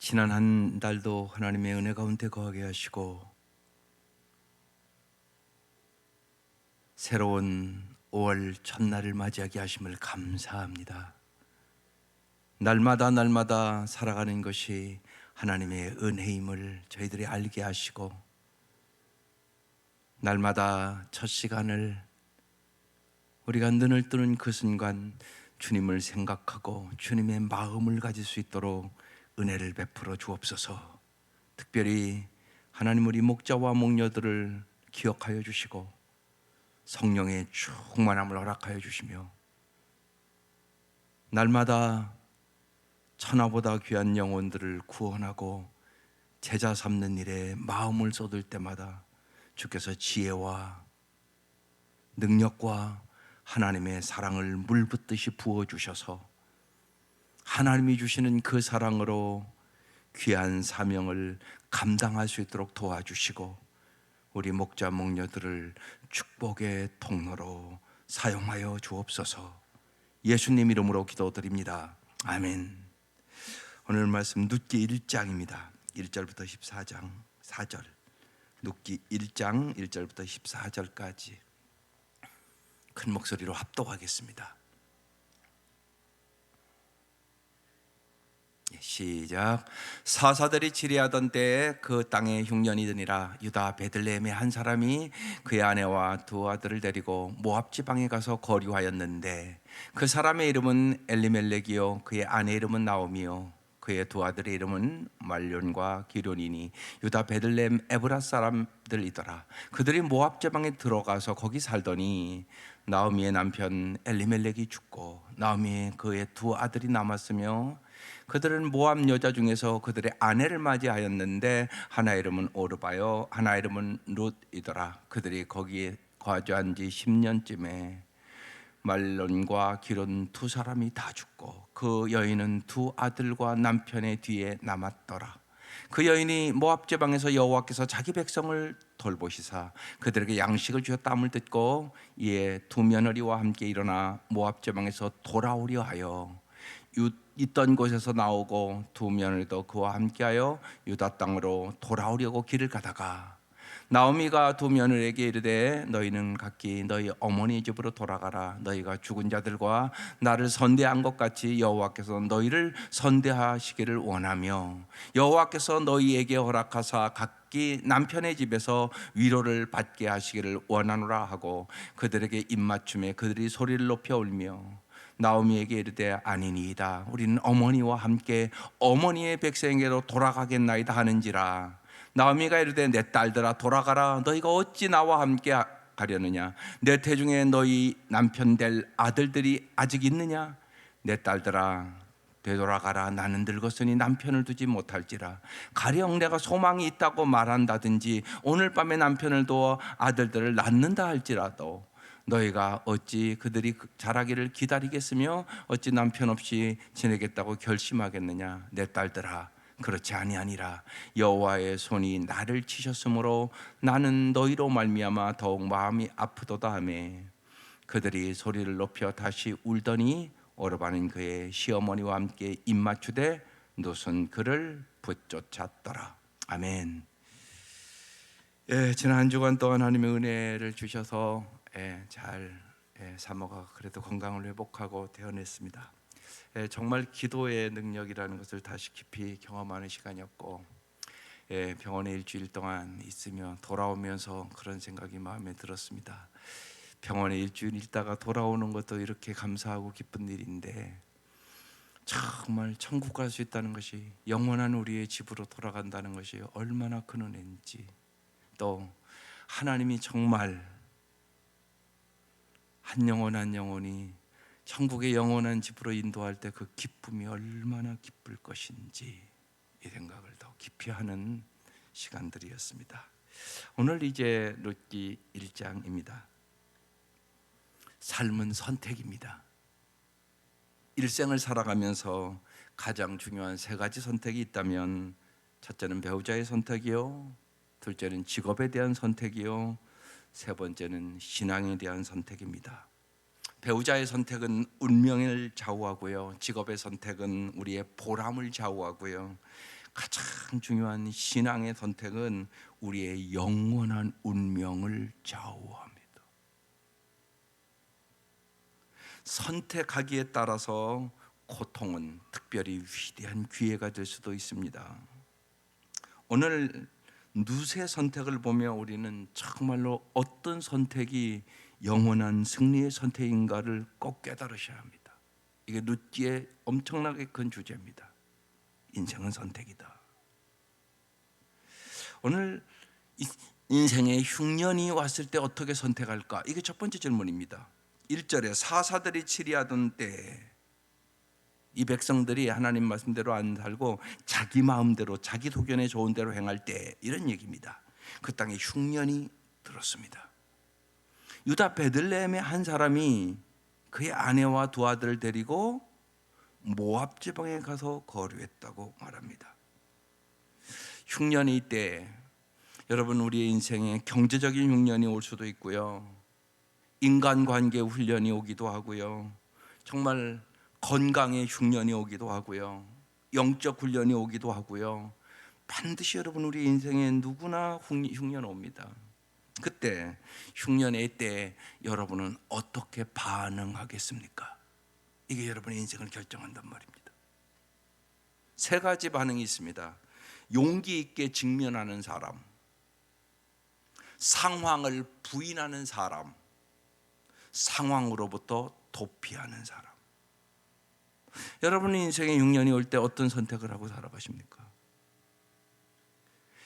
지난 한 달도 하나님의 은혜 가운데 거하게 하시고 새로운 5월 첫날을 맞이하게 하심을 감사합니다. 날마다 살아가는 것이 하나님의 은혜임을 저희들이 알게 하시고, 날마다 첫 시간을 우리가 눈을 뜨는 그 순간 주님을 생각하고 주님의 마음을 가질 수 있도록 은혜를 베풀어 주옵소서. 특별히 하나님, 우리 목자와 목녀들을 기억하여 주시고 성령의 충만함을 허락하여 주시며, 날마다 천하보다 귀한 영혼들을 구원하고 제자 삼는 일에 마음을 쏟을 때마다 주께서 지혜와 능력과 하나님의 사랑을 물붓듯이 부어주셔서 하나님이 주시는 그 사랑으로 귀한 사명을 감당할 수 있도록 도와주시고, 우리 목자 목녀들을 축복의 통로로 사용하여 주옵소서. 예수님 이름으로 기도드립니다. 아멘. 오늘 말씀 룻기 1장입니다. 1절부터 14장 4절. 룻기 1장 1절부터 14절까지 큰 목소리로 합독하겠습니다. 시작. 사사들이 치리하던 때에 그 땅에 흉년이 드니라. 유다 베들레헴의 한 사람이 그의 아내와 두 아들을 데리고 모압 지방에 가서 거류하였는데, 그 사람의 이름은 엘리멜렉이요 그의 아내 이름은 나오미요 그의 두 아들의 이름은 말론과 기론이니 유다 베들레헴 에브라 사람들이더라. 그들이 모압 지방에 들어가서 거기 살더니 나오미의 남편 엘리멜렉이 죽고 나오미의 그의 두 아들이 남았으며, 그들은 모압 여자 중에서 그들의 아내를 맞이하였는데 하나 이름은 오르바요 하나 이름은 룻이더라. 그들이 거기에 거주한 지 10년쯤에 말론과 기론 두 사람이 다 죽고 그 여인은 두 아들과 남편의 뒤에 남았더라. 그 여인이 모압 지방에서 여호와께서 자기 백성을 돌보시사 그들에게 양식을 주셨다함을 듣고 이에 두 며느리와 함께 일어나 모압 지방에서 돌아오려 하여 있던 곳에서 나오고 두 며느리도 그와 함께하여 유다 땅으로 돌아오려고 길을 가다가, 나오미가 두 며느리에게 이르되 너희는 각기 너희 어머니 집으로 돌아가라. 너희가 죽은 자들과 나를 선대한 것 같이 여호와께서 너희를 선대하시기를 원하며 여호와께서 너희에게 허락하사 각기 남편의 집에서 위로를 받게 하시기를 원하노라 하고 그들에게 입맞춤에 그들이 소리를 높여 울며 나오미에게 이르되 아니니이다. 우리는 어머니와 함께 어머니의 백성에게로 돌아가겠나이다 하는지라. 나오미가 이르되 내 딸들아 돌아가라. 너희가 어찌 나와 함께 가려느냐? 내 태중에 너희 남편 될 아들들이 아직 있느냐? 내 딸들아 되돌아가라. 나는 늙었으니 남편을 두지 못할지라. 가령 내가 소망이 있다고 말한다든지 오늘 밤에 남편을 두어 아들들을 낳는다 할지라도 너희가 어찌 그들이 자라기를 기다리겠으며 어찌 남편 없이 지내겠다고 결심하겠느냐? 내 딸들아 그렇지 아니하니라. 여호와의 손이 나를 치셨으므로 나는 너희로 말미암아 더욱 마음이 아프도다 하며, 그들이 소리를 높여 다시 울더니 오르바는 그의 시어머니와 함께 입맞추되 룻은 그를 붙쫓았더라. 아멘. 지난 한 주간 동안 하나님의 은혜를 주셔서 잘 사모가 그래도 건강을 회복하고 되어냈습니다. 정말 기도의 능력이라는 것을 다시 깊이 경험하는 시간이었고, 병원에 일주일 동안 있으며 돌아오면서 그런 생각이 마음에 들었습니다. 병원에 일주일 있다가 돌아오는 것도 이렇게 감사하고 기쁜 일인데, 정말 천국 갈 수 있다는 것이, 영원한 우리의 집으로 돌아간다는 것이 얼마나 큰 은혜인지, 또 하나님이 정말 한 영혼 한 영혼이 천국의 영원한 집으로 인도할 때 그 기쁨이 얼마나 기쁠 것인지, 이 생각을 더 깊이 하는 시간들이었습니다. 오늘 이제 룻기 1장입니다. 삶은 선택입니다. 일생을 살아가면서 가장 중요한 세 가지 선택이 있다면, 첫째는 배우자의 선택이요, 둘째는 직업에 대한 선택이요, 세 번째는 신앙에 대한 선택입니다. 배우자의 선택은 운명을 좌우하고요, 직업의 선택은 우리의 보람을 좌우하고요, 가장 중요한 신앙의 선택은 우리의 영원한 운명을 좌우합니다. 선택하기에 따라서 고통은 특별히 위대한 기회가 될 수도 있습니다. 오늘 누세 선택을 보며 우리는 정말로 어떤 선택이 영원한 승리의 선택인가를 꼭 깨달으셔야 합니다. 이게 룻기의 엄청나게 큰 주제입니다. 인생은 선택이다. 오늘 인생의 흉년이 왔을 때 어떻게 선택할까? 이게 첫 번째 질문입니다. 1절에 사사들이 치리하던 때 이 백성들이 하나님 말씀대로 안 살고 자기 마음대로 자기 소견에 좋은 대로 행할 때, 이런 얘기입니다. 그 땅에 흉년이 들었습니다. 유다 베들레헴의 한 사람이 그의 아내와 두 아들을 데리고 모압 지방에 가서 거류했다고 말합니다. 흉년이 때 여러분, 우리의 인생에 경제적인 흉년이 올 수도 있고요, 인간관계 훈련이 오기도 하고요, 정말 건강의 흉년이 오기도 하고요, 영적 훈련이 오기도 하고요. 반드시 여러분, 우리 인생에 누구나 흉년 옵니다. 그때 흉년의 때 여러분은 어떻게 반응하겠습니까? 이게 여러분의 인생을 결정한단 말입니다. 세 가지 반응이 있습니다. 용기 있게 직면하는 사람, 상황을 부인하는 사람, 상황으로부터 도피하는 사람. 여러분의 인생에 흉년이 올 때 어떤 선택을 하고 살아가십니까?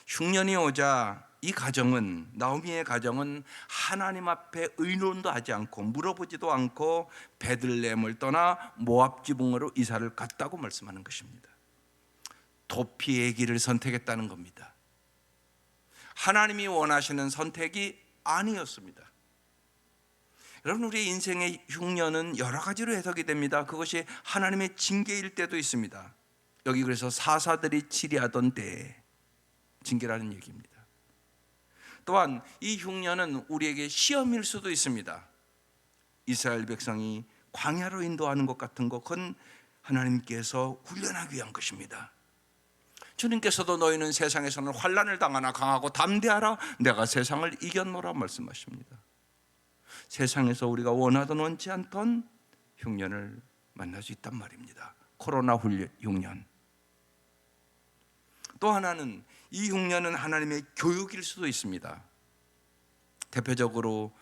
흉년이 오자 이 가정은, 나오미의 가정은 하나님 앞에 의논도 하지 않고 물어보지도 않고 베들레헴을 떠나 모압 지붕으로 이사를 갔다고 말씀하는 것입니다. 도피의 길을 선택했다는 겁니다. 하나님이 원하시는 선택이 아니었습니다. 여러분, 우리 인생의 흉년은 여러 가지로 해석이 됩니다. 그것이 하나님의 징계일 때도 있습니다. 여기 그래서 사사들이 치리하던 때에 징계라는 얘기입니다. 또한 이 흉년은 우리에게 시험일 수도 있습니다. 이스라엘 백성이 광야로 인도하는 것 같은 것, 그건 하나님께서 훈련하기 위한 것입니다. 주님께서도 너희는 세상에서는 환난을 당하나 강하고 담대하라, 내가 세상을 이겼노라 말씀하십니다. 세상에서 우리가 원하던 원치 않던 흉년을 만날 수 있단 말입니다. 코로나 흉년. 또 하나는, 이 흉년은 하나님의 교육일 수도 있습니다. 대표적으로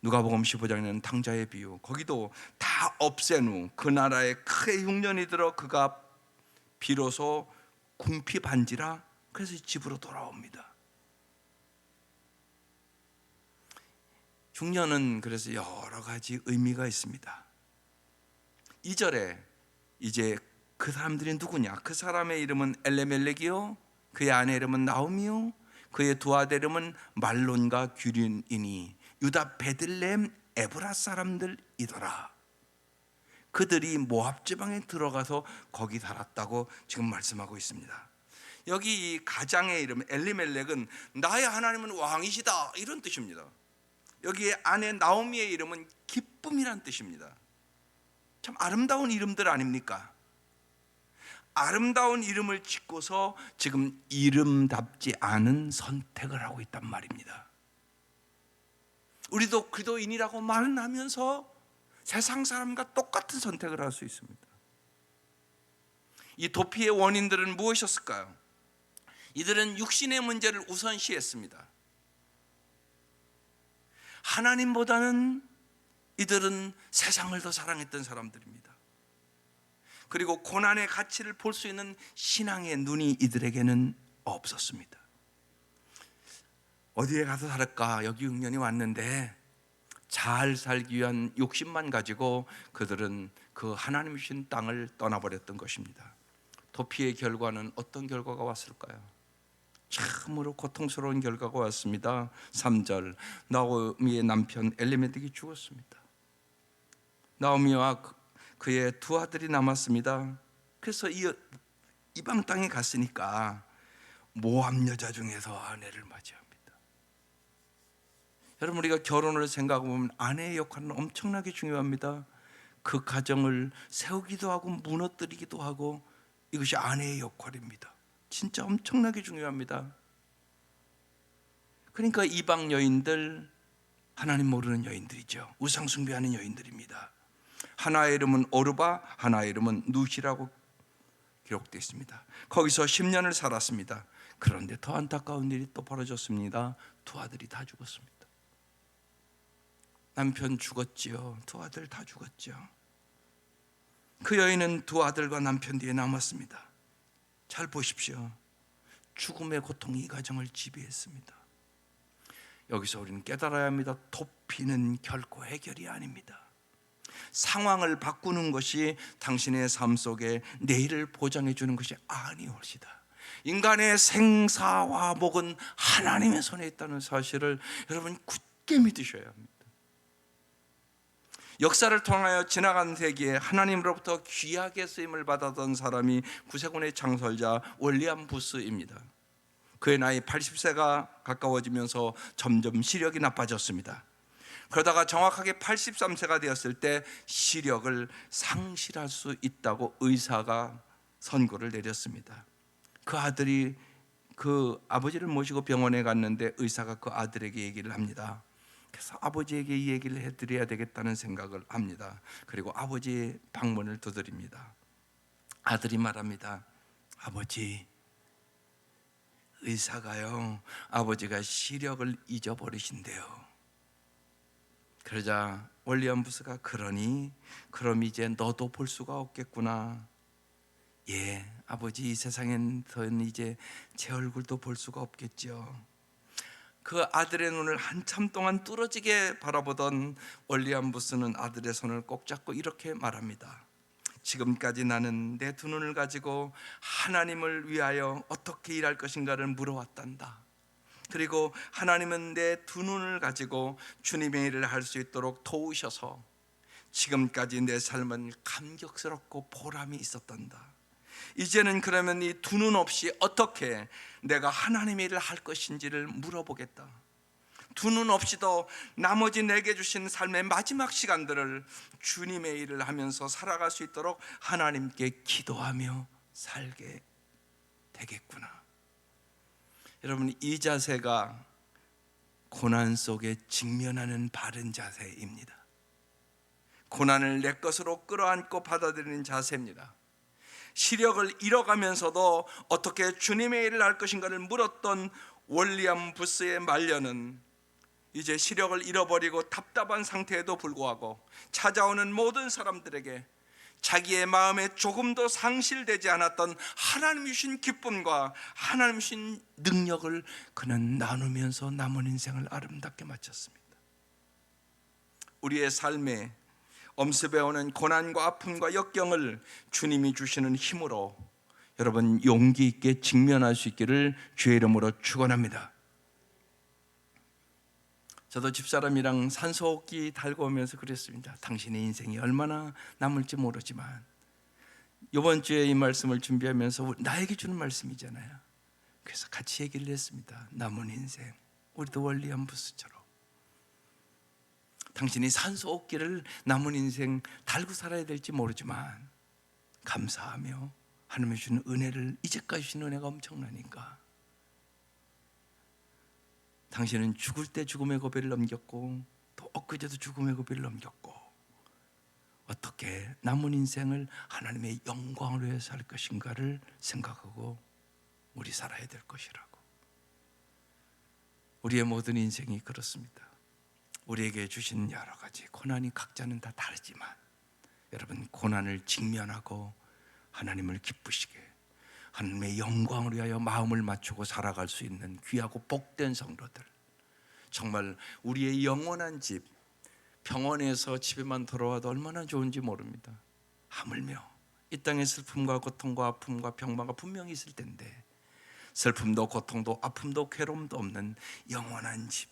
누가복음 15장에는 탕자의 비유, 거기도 다 없앤 후 그 나라에 크게 흉년이 들어 그가 비로소 궁핍한지라, 그래서 집으로 돌아옵니다. 흉년은 그래서 여러 가지 의미가 있습니다. 2절에 이제 그 사람들이 누구냐? 그 사람의 이름은 엘레멜렉이요, 그의 아내 이름은 나오미요, 그의 두 아들 이름은 말론과 규린이니 유다 베들레헴 에브라 사람들이더라. 그들이 모압 지방에 들어가서 거기 살았다고 지금 말씀하고 있습니다. 여기 이 가장의 이름 엘리멜렉은 나의 하나님은 왕이시다, 이런 뜻입니다. 여기에 아내 나오미의 이름은 기쁨이란 뜻입니다. 참 아름다운 이름들 아닙니까? 아름다운 이름을 짓고서 지금 이름답지 않은 선택을 하고 있단 말입니다. 우리도 그리스도인이라고 말은 하면서 세상 사람과 똑같은 선택을 할 수 있습니다. 이 도피의 원인들은 무엇이었을까요? 이들은 육신의 문제를 우선시했습니다. 하나님보다는 이들은 세상을 더 사랑했던 사람들입니다. 그리고 고난의 가치를 볼 수 있는 신앙의 눈이 이들에게는 없었습니다. 어디에 가서 살을까? 여기 흉년이 왔는데 잘 살기 위한 욕심만 가지고 그들은 그 하나님 주신 땅을 떠나버렸던 것입니다. 도피의 결과는 어떤 결과가 왔을까요? 참으로 고통스러운 결과가 왔습니다. 3절, 나오미의 남편 엘리멜렉이 죽었습니다. 나오미와 그의 두 아들이 남았습니다. 그래서 이방 땅에 갔으니까 모압 여자 중에서 아내를 맞이합니다. 여러분, 우리가 결혼을 생각해보면 아내의 역할은 엄청나게 중요합니다. 그 가정을 세우기도 하고 무너뜨리기도 하고, 이것이 아내의 역할입니다. 진짜 엄청나게 중요합니다. 그러니까 이방 여인들, 하나님 모르는 여인들이죠. 우상 숭배하는 여인들입니다. 하나의 이름은 오르바, 하나의 이름은 누시라고 기록되어 있습니다. 거기서 10년을 살았습니다. 그런데 더 안타까운 일이 또 벌어졌습니다. 두 아들이 다 죽었습니다. 남편 죽었지요. 두 아들 다 죽었죠. 그 여인은 두 아들과 남편 뒤에 남았습니다. 잘 보십시오. 죽음의 고통이 이 가정을 지배했습니다. 여기서 우리는 깨달아야 합니다. 도피는 결코 해결이 아닙니다. 상황을 바꾸는 것이 당신의 삶 속에 내일을 보장해 주는 것이 아니올시다. 인간의 생사화복은 하나님의 손에 있다는 사실을 여러분 굳게 믿으셔야 합니다. 역사를 통하여 지나간 세기에 하나님으로부터 귀하게 쓰임을 받았던 사람이 구세군의 창설자 윌리엄 부스입니다. 그의 나이 80세가 가까워지면서 점점 시력이 나빠졌습니다. 그러다가 정확하게 83세가 되었을 때 시력을 상실할 수 있다고 의사가 선고를 내렸습니다. 그 아들이 그 아버지를 모시고 병원에 갔는데 의사가 그 아들에게 얘기를 합니다. 그래서 아버지에게 이 얘기를 해드려야 되겠다는 생각을 합니다. 그리고 아버지의 방문을 두드립니다. 아들이 말합니다. 아버지, 의사가요, 아버지가 시력을 잊어버리신대요. 그러자 윌리엄 부스가 그럼 이제 너도 볼 수가 없겠구나. 예, 아버지, 이 세상엔 더는 이제 제 얼굴도 볼 수가 없겠죠. 그 아들의 눈을 한참 동안 뚫어지게 바라보던 윌리엄 부스는 아들의 손을 꼭 잡고 이렇게 말합니다. 지금까지 나는 내 두 눈을 가지고 하나님을 위하여 어떻게 일할 것인가를 물어왔단다. 그리고 하나님은 내 두 눈을 가지고 주님의 일을 할 수 있도록 도우셔서 지금까지 내 삶은 감격스럽고 보람이 있었단다. 이제는 그러면 이 두 눈 없이 어떻게 내가 하나님의 일을 할 것인지를 물어보겠다. 두 눈 없이도 나머지 내게 주신 삶의 마지막 시간들을 주님의 일을 하면서 살아갈 수 있도록 하나님께 기도하며 살게 되겠구나. 여러분, 이 자세가 고난 속에 직면하는 바른 자세입니다. 고난을 내 것으로 끌어안고 받아들이는 자세입니다. 시력을 잃어가면서도 어떻게 주님의 일을 할 것인가를 물었던 윌리엄 부스의 말년은 이제 시력을 잃어버리고 답답한 상태에도 불구하고 찾아오는 모든 사람들에게 자기의 마음에 조금도 상실되지 않았던 하나님 주신 기쁨과 하나님 주신 능력을 그는 나누면서 남은 인생을 아름답게 마쳤습니다. 우리의 삶에 엄습해오는 고난과 아픔과 역경을 주님이 주시는 힘으로 여러분 용기 있게 직면할 수 있기를 주의 이름으로 축원합니다. 저도 집사람이랑 산소호흡기 달고 오면서 그랬습니다. 당신의 인생이 얼마나 남을지 모르지만, 이번 주에 이 말씀을 준비하면서 나에게 주는 말씀이잖아요. 그래서 같이 얘기를 했습니다. 남은 인생, 우리도 윌리엄 부스처럼 당신이 산소호흡기를 남은 인생 달고 살아야 될지 모르지만 감사하며 하나님이 주는 은혜를, 이제까지 주신 은혜가 엄청나니까 당신은 죽을 때 죽음의 고비를 넘겼고 또 엊그제도 죽음의 고비를 넘겼고 어떻게 남은 인생을 하나님의 영광을 위해서 살 것인가를 생각하고 우리 살아야 될 것이라고. 우리의 모든 인생이 그렇습니다. 우리에게 주신 여러 가지 고난이 각자는 다 다르지만 여러분, 고난을 직면하고 하나님을 기쁘시게 하나님의 영광을 위하여 마음을 맞추고 살아갈 수 있는 귀하고 복된 성도들, 정말 우리의 영원한 집, 병원에서 집에만 돌아와도 얼마나 좋은지 모릅니다. 하물며 이 땅의 슬픔과 고통과 아픔과 병마가 분명히 있을 텐데 슬픔도 고통도 아픔도 괴로움도 없는 영원한 집,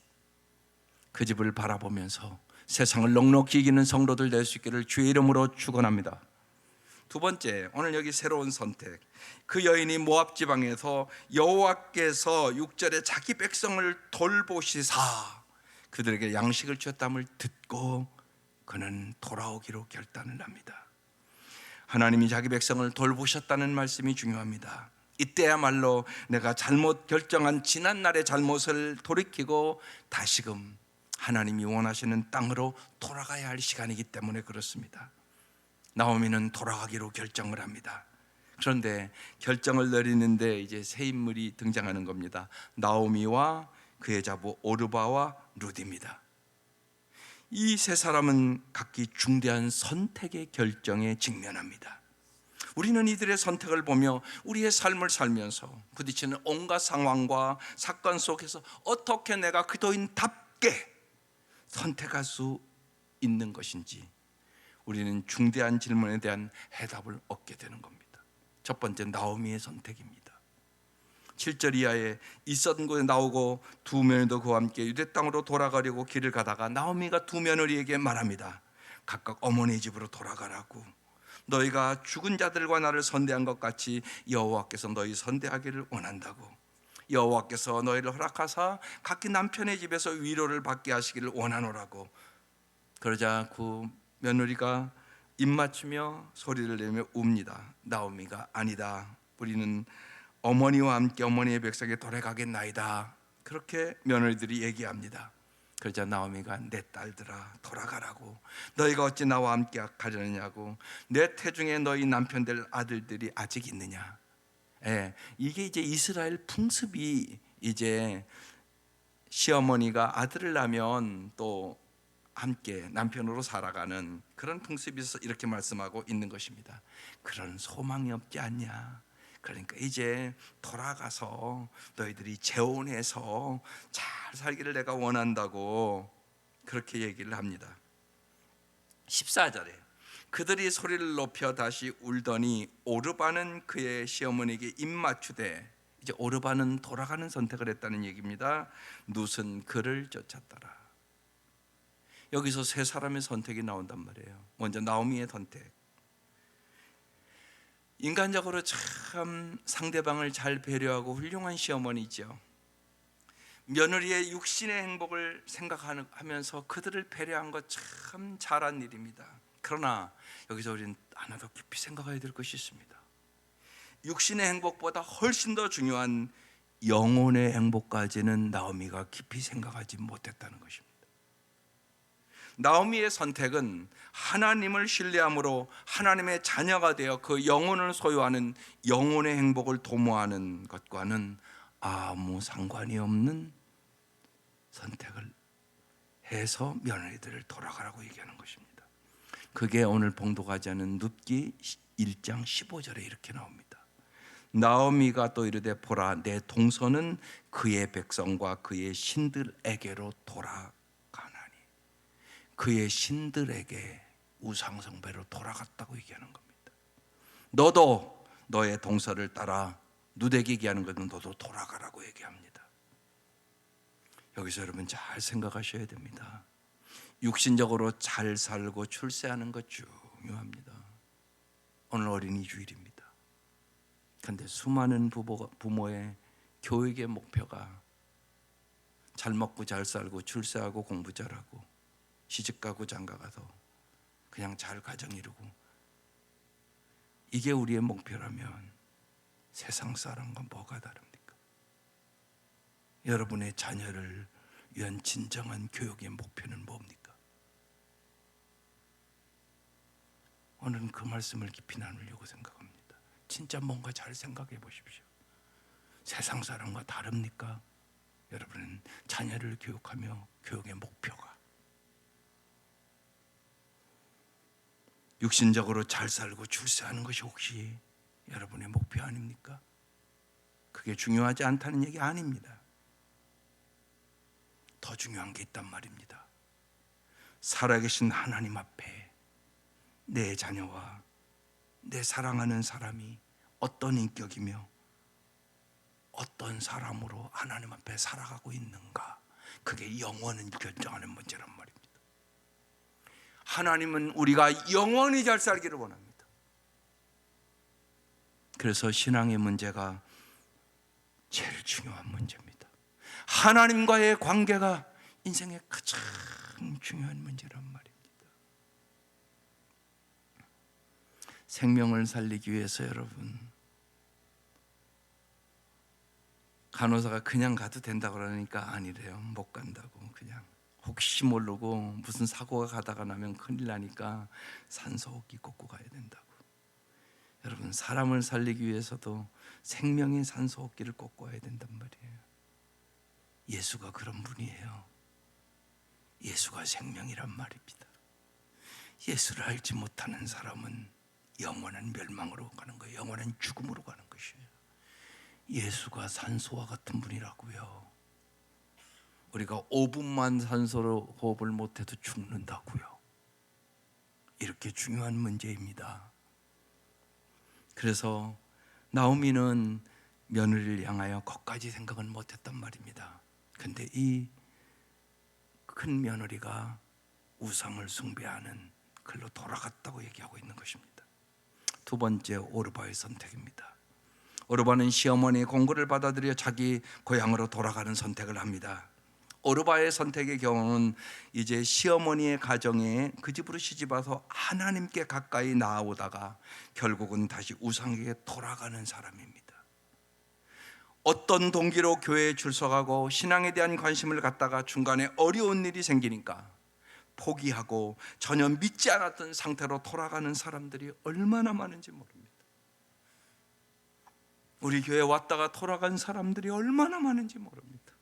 그 집을 바라보면서 세상을 넉넉히 이기는 성도들 될 수 있기를 주의 이름으로 축원합니다. 두 번째, 오늘 여기 새로운 선택. 그 여인이 모압 지방에서 여호와께서 6절에 자기 백성을 돌보시사 그들에게 양식을 주었다함을 듣고 그는 돌아오기로 결단을 합니다. 하나님이 자기 백성을 돌보셨다는 말씀이 중요합니다. 이때야말로 내가 잘못 결정한 지난날의 잘못을 돌이키고 다시금 하나님이 원하시는 땅으로 돌아가야 할 시간이기 때문에 그렇습니다. 나오미는 돌아가기로 결정을 합니다. 그런데 결정을 내리는데 이제 새 인물이 등장하는 겁니다. 나오미와 그의 자부 오르바와 룻입니다. 이 세 사람은 각기 중대한 선택의 결정에 직면합니다. 우리는 이들의 선택을 보며 우리의 삶을 살면서 부딪히는 온갖 상황과 사건 속에서 어떻게 내가 그도인답게 선택할 수 있는 것인지 우리는 중대한 질문에 대한 해답을 얻게 되는 겁니다. 첫 번째, 나오미의 선택입니다. 7절 이하에 있었던 곳에 나오고 두 며느리도 그와 함께 유대 땅으로 돌아가려고 길을 가다가 나오미가 두 며느리에게 말합니다. 각각 어머니 집으로 돌아가라고. 너희가 죽은 자들과 나를 선대한 것 같이 여호와께서 너희 선대하기를 원한다고. 여호와께서 너희를 허락하사 각기 남편의 집에서 위로를 받게 하시기를 원하노라고. 그러자 그 며느리가 입 맞추며 소리를 내며 웁니다. 나오미가 아니다, 우리는 어머니와 함께 어머니의 백성에 돌아가겠나이다. 그렇게 며느리들이 얘기합니다. 그러자 나오미가 내 딸들아 돌아가라고. 너희가 어찌 나와 함께 가려느냐고. 내 태중에 너희 남편 될 아들들이 아직 있느냐. 이게 이제 이스라엘 풍습이 이제 시어머니가 아들을 낳으면 또 함께 남편으로 살아가는 그런 풍습이 있어서 이렇게 말씀하고 있는 것입니다. 그런 소망이 없지 않냐. 그러니까 이제 돌아가서 너희들이 재혼해서 잘 살기를 내가 원한다고 그렇게 얘기를 합니다. 14절에 그들이 소리를 높여 다시 울더니 오르바는 그의 시어머니에게 입맞추되, 이제 오르바는 돌아가는 선택을 했다는 얘기입니다. 룻은 그를 쫓았더라. 여기서 세 사람의 선택이 나온단 말이에요. 먼저 나오미의 선택. 인간적으로 참 상대방을 잘 배려하고 훌륭한 시어머니죠. 며느리의 육신의 행복을 생각하면서 그들을 배려한 것 참 잘한 일입니다. 그러나 여기서 우리는 하나 더 깊이 생각해야 될 것이 있습니다. 육신의 행복보다 훨씬 더 중요한 영혼의 행복까지는 나오미가 깊이 생각하지 못했다는 것입니다. 나오미의 선택은 하나님을 신뢰함으로 하나님의 자녀가 되어 그 영혼을 소유하는 영혼의 행복을 도모하는 것과는 아무 상관이 없는 선택을 해서 며느리들을 돌아가라고 얘기하는 것입니다. 그게 오늘 봉독하지 않은 룻기 1장 15절에 이렇게 나옵니다. 나오미가 또 이르되 보라, 내 동서는 그의 백성과 그의 신들에게로 돌아가나니. 그의 신들에게 우상숭배로 돌아갔다고 얘기하는 겁니다. 너도 너의 동서를 따라, 룻에게 얘기하는 것은 너도 돌아가라고 얘기합니다. 여기서 여러분 잘 생각하셔야 됩니다. 육신적으로 잘 살고 출세하는 것 중요합니다. 오늘 어린이 주일입니다. 그런데 수많은 부모의 교육의 목표가 잘 먹고 잘 살고 출세하고 공부 잘하고 시집가고 장가가서 그냥 잘 가정 이루고, 이게 우리의 목표라면 세상 사람과 뭐가 다릅니까? 여러분의 자녀를 위한 진정한 교육의 목표는 뭡니까? 오늘은 그 말씀을 깊이 나누려고 생각합니다. 진짜 뭔가 잘 생각해 보십시오. 세상 사람과 다릅니까? 여러분은 자녀를 교육하며 교육의 목표가 육신적으로 잘 살고 출세하는 것이 혹시 여러분의 목표 아닙니까? 그게 중요하지 않다는 얘기 아닙니다. 더 중요한 게 있단 말입니다. 살아계신 하나님 앞에 내 자녀와 내 사랑하는 사람이 어떤 인격이며 어떤 사람으로 하나님 앞에 살아가고 있는가, 그게 영원을 결정하는 문제란 말입니다. 하나님은 우리가 영원히 잘 살기를 원합니다. 그래서 신앙의 문제가 제일 중요한 문제입니다. 하나님과의 관계가 인생의 가장 중요한 문제란 말입니다. 생명을 살리기 위해서 여러분, 간호사가 그냥 가도 된다고 그러니까 아니래요. 못 간다고. 그냥 혹시 모르고 무슨 사고가 가다가 나면 큰일 나니까 산소호흡기 꽂고 가야 된다고. 여러분, 사람을 살리기 위해서도 생명의 산소호흡기를 꽂고 와야 된단 말이에요. 예수가 그런 분이에요. 예수가 생명이란 말입니다. 예수를 알지 못하는 사람은 영원한 멸망으로 가는 거예요. 영원한 죽음으로 가는 것이에요. 예수가 산소와 같은 분이라고요. 우리가 5분만 산소로 호흡을 못해도 죽는다고요. 이렇게 중요한 문제입니다. 그래서 나오미는 며느리를 향하여 거기까지 생각은 못했단 말입니다. 근데 이 큰 며느리가 우상을 숭배하는 글로 돌아갔다고 얘기하고 있는 것입니다. 두 번째, 오르바의 선택입니다. 오르바는 시어머니의 공고를 받아들여 자기 고향으로 돌아가는 선택을 합니다. 오르바의 선택의 경우는 이제 시어머니의 가정에 그 집으로 시집와서 하나님께 가까이 나아오다가 결국은 다시 우상에게 돌아가는 사람입니다. 어떤 동기로 교회에 출석하고 신앙에 대한 관심을 갖다가 중간에 어려운 일이 생기니까 포기하고 전혀 믿지 않았던 상태로 돌아가는 사람들이 얼마나 많은지 모릅니다. 우리 교회에 왔다가 돌아간 사람들이 얼마나 많은지 모릅니다.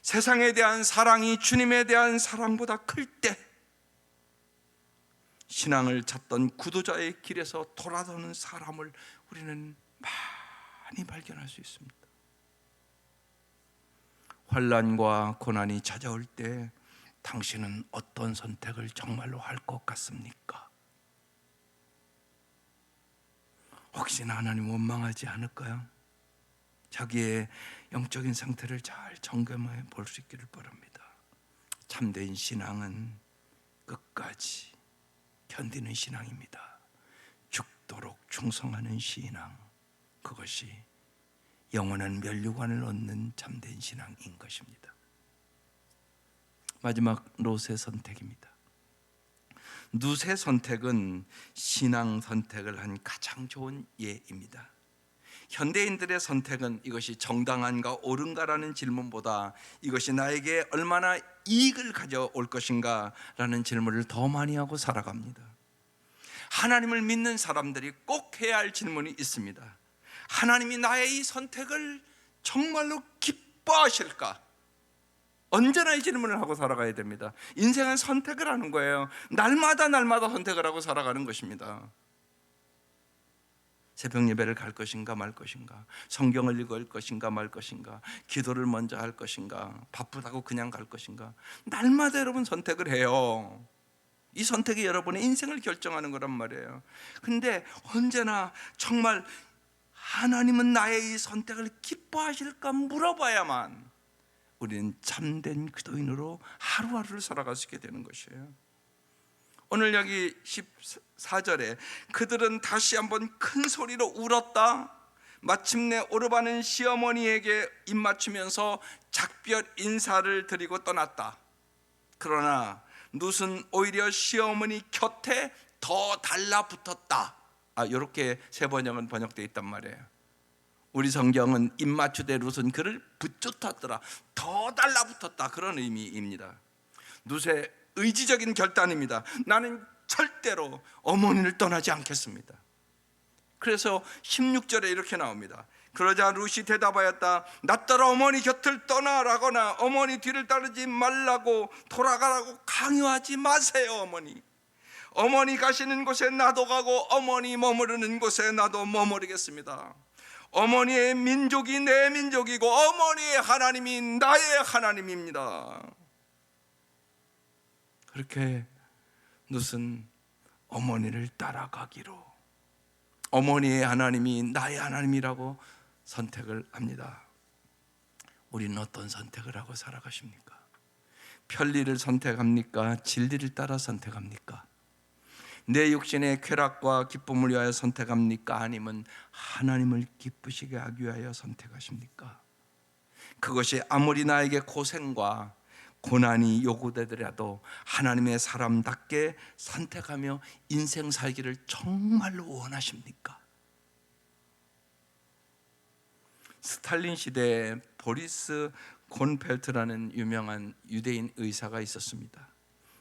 세상에 대한 사랑이 주님에 대한 사랑보다 클 때 신앙을 찾던 구도자의 길에서 돌아서는 사람을 우리는 많이 발견할 수 있습니다. 환난과 고난이 찾아올 때 당신은 어떤 선택을 정말로 할 것 같습니까? 혹시나 하나님 원망하지 않을까요? 자기의 영적인 상태를 잘 점검해 볼 수 있기를 바랍니다. 참된 신앙은 끝까지 견디는 신앙입니다. 죽도록 충성하는 신앙, 그것이 영원한 면류관을 얻는 참된 신앙인 것입니다. 마지막 롯의 선택입니다. 룻의 선택은 신앙 선택을 한 가장 좋은 예입니다. 현대인들의 선택은 이것이 정당한가 옳은가라는 질문보다 이것이 나에게 얼마나 이익을 가져올 것인가 라는 질문을 더 많이 하고 살아갑니다. 하나님을 믿는 사람들이 꼭 해야 할 질문이 있습니다. 하나님이 나의 이 선택을 정말로 기뻐하실까? 언제나 이 질문을 하고 살아가야 됩니다. 인생은 선택을 하는 거예요. 날마다 선택을 하고 살아가는 것입니다. 새벽 예배를 갈 것인가 말 것인가, 성경을 읽을 것인가 말 것인가, 기도를 먼저 할 것인가, 바쁘다고 그냥 갈 것인가, 날마다 여러분 선택을 해요. 이 선택이 여러분의 인생을 결정하는 거란 말이에요. 근데 언제나 정말 하나님은 나의 이 선택을 기뻐하실까 물어봐야만 우리는 참된 기도인으로 하루하루를 살아갈 수 있게 되는 것이에요. 오늘 여기 14절에 그들은 다시 한번 큰 소리로 울었다. 마침내 오르바는 시어머니에게 입맞추면서 작별 인사를 드리고 떠났다. 그러나 룻은 오히려 시어머니 곁에 더 달라붙었다. 이렇게 세 번역은 번역되어 있단 말이에요. 우리 성경은 입맞추되 룻은 그를 붙잡았더라. 더 달라붙었다, 그런 의미입니다. 룻의 의지적인 결단입니다. 나는 절대로 어머니를 떠나지 않겠습니다. 그래서 16절에 이렇게 나옵니다. 그러자 룻이 대답하였다. 나 따라 어머니 곁을 떠나라거나 어머니 뒤를 따르지 말라고 돌아가라고 강요하지 마세요. 어머니 가시는 곳에 나도 가고 어머니 머무르는 곳에 나도 머무르겠습니다. 어머니의 민족이 내 민족이고 어머니의 하나님이 나의 하나님입니다. 그렇게 룻은 어머니를 따라가기로, 어머니의 하나님이 나의 하나님이라고 선택을 합니다. 우리는 어떤 선택을 하고 살아가십니까? 편리를 선택합니까? 진리를 따라 선택합니까? 내 육신의 쾌락과 기쁨을 위하여 선택합니까? 아니면 하나님을 기쁘시게 하기 위하여 선택하십니까? 그것이 아무리 나에게 고생과 고난이 요구되더라도 하나님의 사람답게 선택하며 인생 살기를 정말로 원하십니까? 스탈린 시대에 보리스 곤펠트라는 유명한 유대인 의사가 있었습니다.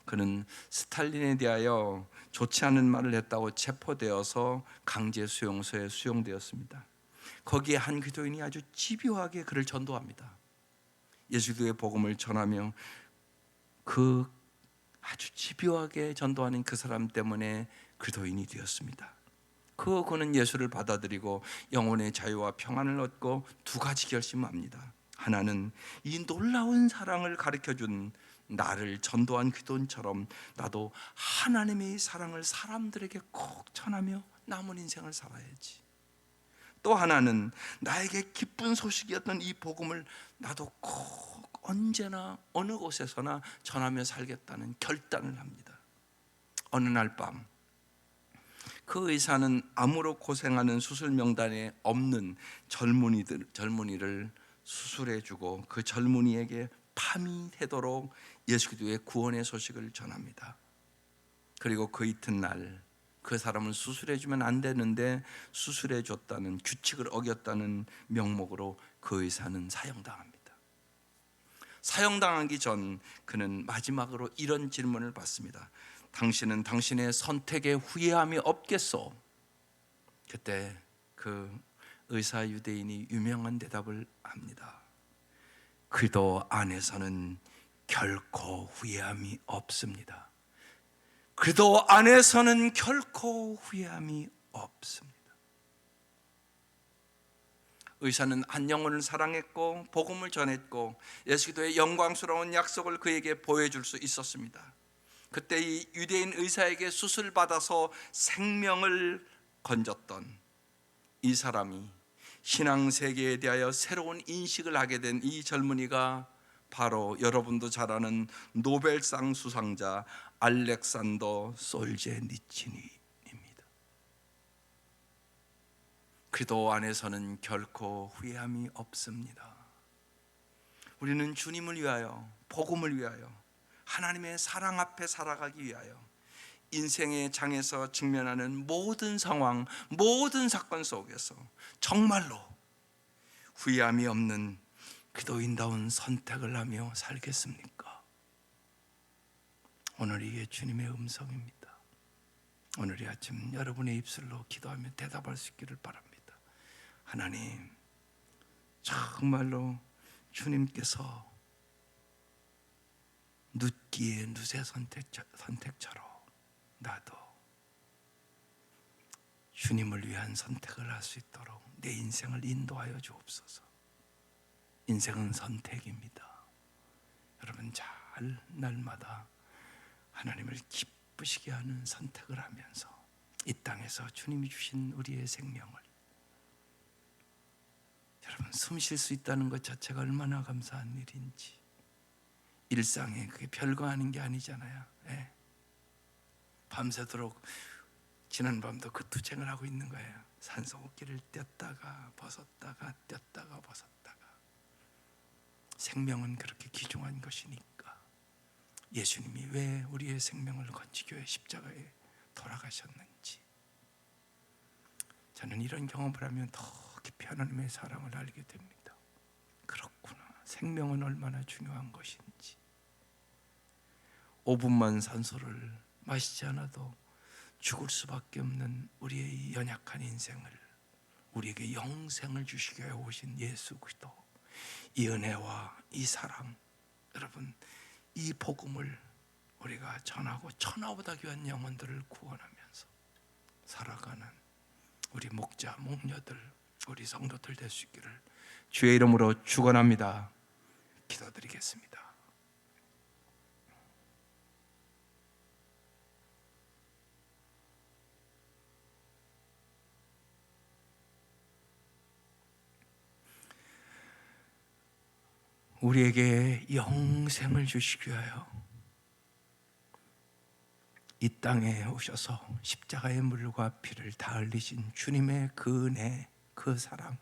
그는 스탈린에 대하여 좋지 않은 말을 했다고 체포되어서 강제 수용소에 수용되었습니다. 거기에 한 기도인이 아주 집요하게 그를 전도합니다. 예수의 복음을 전하며 그 아주 집요하게 전도하는 그 사람 때문에 기도인이 되었습니다. 그는 예수를 받아들이고 영혼의 자유와 평안을 얻고 두 가지 결심합니다. 하나는 이 놀라운 사랑을 가르쳐준 나를 전도한 기도인처럼 나도 하나님의 사랑을 사람들에게 꼭 전하며 남은 인생을 살아야지. 또 하나는 나에게 기쁜 소식이었던 이 복음을 나도 꼭 언제나 어느 곳에서나 전하며 살겠다는 결단을 합니다. 어느 날 밤 그 의사는 암으로 고생하는 수술 명단에 없는 젊은이를 수술해주고 그 젊은이에게 밤이 새도록 예수 그리스도의 구원의 소식을 전합니다. 그리고 그 이튿날 그 사람은 수술해주면 안 되는데 수술해줬다는, 규칙을 어겼다는 명목으로 그 의사는 사형당합니다. 사형당하기 전 그는 마지막으로 이런 질문을 받습니다. 당신은 당신의 선택에 후회함이 없겠소? 그때 그 의사 유대인이 유명한 대답을 합니다. 그도 안에서는 결코 후회함이 없습니다. 그도 안에서는 결코 후회함이 없습니다. 의사는 한 영혼을 사랑했고 복음을 전했고 예수 그리스도의 영광스러운 약속을 그에게 보여줄 수 있었습니다. 그때 이 유대인 의사에게 수술받아서 생명을 건졌던 이 사람이 신앙세계에 대하여 새로운 인식을 하게 된 이 젊은이가 바로 여러분도 잘 아는 노벨상 수상자 알렉산더 솔제니치니입니다. 그도 안에서는 결코 후회함이 없습니다. 우리는 주님을 위하여, 복음을 위하여, 하나님의 사랑 앞에 살아가기 위하여 인생의 장에서 직면하는 모든 상황, 모든 사건 속에서 정말로 후회함이 없는 기도인다운 선택을 하며 살겠습니까? 오늘 이게 주님의 음성입니다. 오늘 이 아침 여러분의 입술로 기도하며 대답할 수 있기를 바랍니다. 하나님, 정말로 주님께서 눕기에 눕의 선택처럼 나도 주님을 위한 선택을 할 수 있도록 내 인생을 인도하여 주옵소서. 인생은 선택입니다. 여러분 잘 날마다 하나님을 기쁘시게 하는 선택을 하면서 이 땅에서 주님이 주신 우리의 생명을, 여러분 숨 쉴 수 있다는 것 자체가 얼마나 감사한 일인지. 일상에 그게 별거 아닌 게 아니잖아요. 네. 밤새도록 지난밤도 그 투쟁을 하고 있는 거예요. 산소호흡기를 뗐다가 벗었다가 뗐다가 벗었다가. 생명은 그렇게 귀중한 것이니까 예수님이 왜 우리의 생명을 건지기 위해 십자가에 돌아가셨는지, 저는 이런 경험을 하면 더 깊이 하나님의 사랑을 알게 됩니다. 그렇구나, 생명은 얼마나 중요한 것인지. 5분만 산소를 마시지 않아도 죽을 수밖에 없는 우리의 이 연약한 인생을, 우리에게 영생을 주시기 위해 오신 예수 그리스도, 이 은혜와 이 사랑, 여러분 이 복음을 우리가 전하고 천하보다 귀한 영혼들을 구원하면서 살아가는 우리 목자, 목녀들, 우리 성도들 될 수 있기를 주의 이름으로 축원합니다. 기도드리겠습니다. 우리에게 영생을 주시기 위하여 이 땅에 오셔서 십자가의 물과 피를 다 흘리신 주님의 그 은혜, 그 사랑,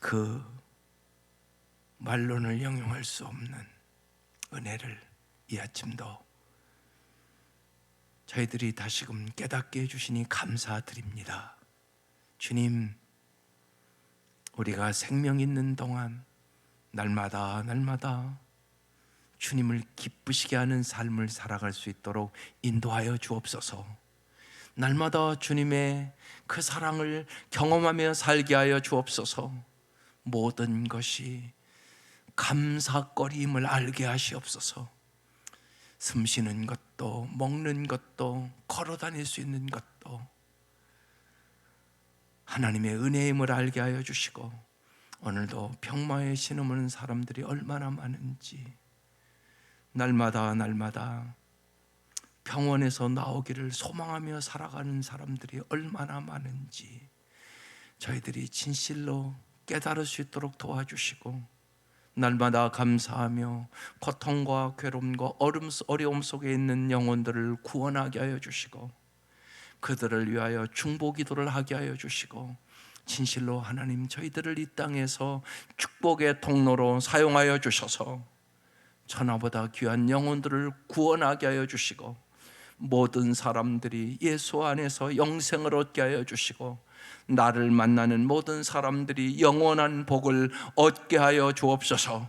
그 말로는 형용할 수 없는 은혜를 이 아침도 저희들이 다시금 깨닫게 해주시니 감사드립니다. 주님, 우리가 생명 있는 동안 날마다 주님을 기쁘시게 하는 삶을 살아갈 수 있도록 인도하여 주옵소서. 날마다 주님의 그 사랑을 경험하며 살게 하여 주옵소서. 모든 것이 감사거리임을 알게 하시옵소서. 숨 쉬는 것도, 먹는 것도, 걸어 다닐 수 있는 것도 하나님의 은혜임을 알게 하여 주시고, 오늘도 평마에 신음하는 사람들이 얼마나 많은지, 날마다 병원에서 나오기를 소망하며 살아가는 사람들이 얼마나 많은지 저희들이 진실로 깨달을 수 있도록 도와주시고, 날마다 감사하며 고통과 괴로움과 어려움 속에 있는 영혼들을 구원하게 하여 주시고, 그들을 위하여 중보기도를 하게 하여 주시고, 진실로 하나님, 저희들을 이 땅에서 축복의 통로로 사용하여 주셔서 천하보다 귀한 영혼들을 구원하게 하여 주시고, 모든 사람들이 예수 안에서 영생을 얻게 하여 주시고, 나를 만나는 모든 사람들이 영원한 복을 얻게 하여 주옵소서.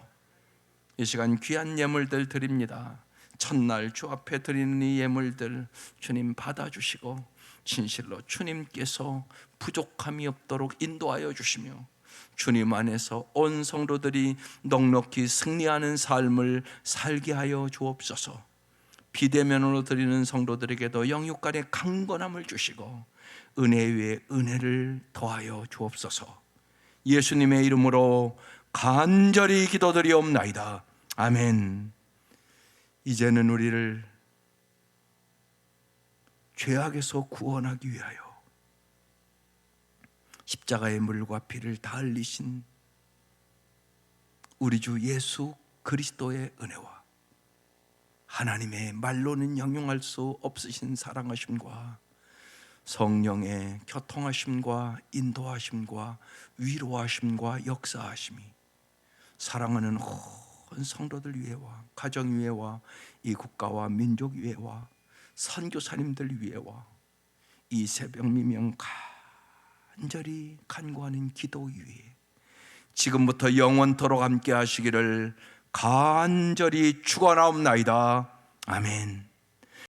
이 시간 귀한 예물들 드립니다. 첫날 주 앞에 드리는 이 예물들 주님 받아주시고, 진실로 주님께서 부족함이 없도록 인도하여 주시며, 주님 안에서 온 성도들이 넉넉히 승리하는 삶을 살게 하여 주옵소서. 비대면으로 드리는 성도들에게도 영육간의 강건함을 주시고, 은혜 위에 은혜를 더하여 주옵소서. 예수님의 이름으로 간절히 기도드리옵나이다. 아멘. 이제는 우리를 죄악에서 구원하기 위하여 십자가의 물과 피를 다 흘리신 우리 주 예수 그리스도의 은혜와 하나님의 말로는 형용할 수 없으신 사랑하심과 성령의 교통하심과 인도하심과 위로하심과 역사하심이 사랑하는 온 성도들 위에와 가정 위에와 이 국가와 민족 위에와 선교사님들 위에와 이 새벽 미명 간절히 간구하는 기도 위에 지금부터 영원토록 함께 하시기를 간절히 축원하옵나이다. 아멘.